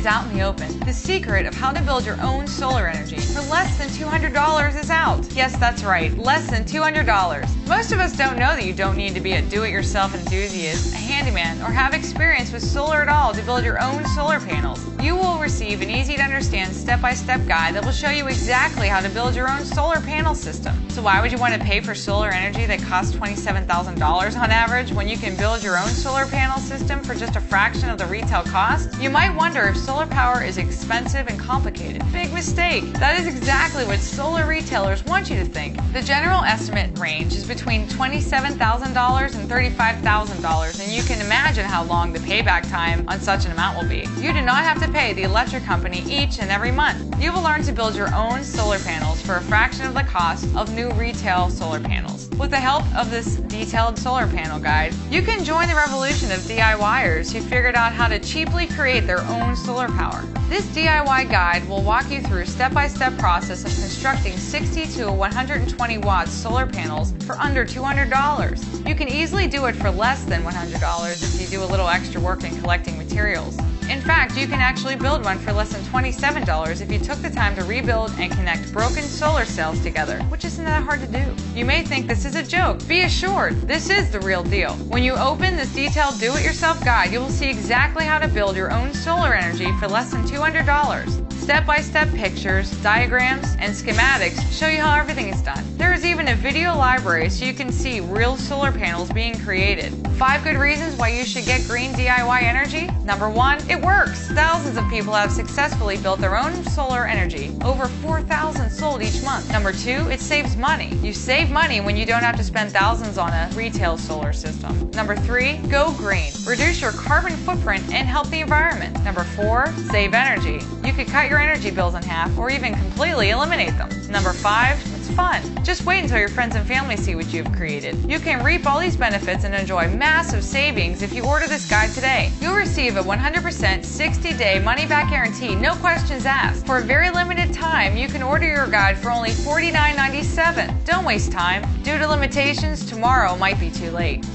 is out in the open. The secret of how to build your own solar energy for less than $200 is out. Yes, that's right, less than $200. Most of us don't know that you don't need to be a do-it-yourself enthusiast, a handyman, or have experience with solar at all to build your own solar panels. You will receive an easy-to-understand step-by-step guide that will show you exactly how to build your own solar panel system. So why would you want to pay for solar energy that costs $27,000 on average when you can build your own solar panel system for just a fraction of the retail cost? You might wonder if solar power is expensive and complicated. Big mistake! That is exactly what solar retailers want you to think. The general estimate range is between $27,000 and $35,000, and you can imagine how long the payback time on such an amount will be. You do not have to pay the electric company each and every month. You will learn to build your own solar panels for a fraction of the cost of new retail solar panels. With the help of this detailed solar panel guide, you can join the revolution of DIYers who figured out how to cheaply create their own solar power. This DIY guide will walk you through a step-by-step process of constructing 60 to 120 watts solar panels for under $200. You can easily do it for less than $100 if you do a little extra work in collecting materials. In fact, you can actually build one for less than $27 if you took the time to rebuild and connect broken solar cells together, which isn't that hard to do. You may think this is a joke. Be assured, this is the real deal. When you open this detailed do-it-yourself guide, you will see exactly how to build your own solar energy for less than $200. Step-by-step pictures, diagrams, and schematics show you how everything is done. There is even a video library so you can see real solar panels being created. 5 good reasons why you should get green DIY energy. Number 1, it works. Thousands of people have successfully built their own solar energy. Over 4,000 sold each month. Number 2, it saves money. You save money when you don't have to spend thousands on a retail solar system. Number 3, go green. Reduce your carbon footprint and help the environment. Number 4, save energy. You could cut your energy bills in half or even completely eliminate them. Number 5, it's fun. Just wait until your friends and family see what you've created. You can reap all these benefits and enjoy massive savings if you order this guide today. You'll receive a 100% 60-day money-back guarantee, no questions asked. For a very limited time, you can order your guide for only $49.97. Don't waste time. Due to limitations, tomorrow might be too late.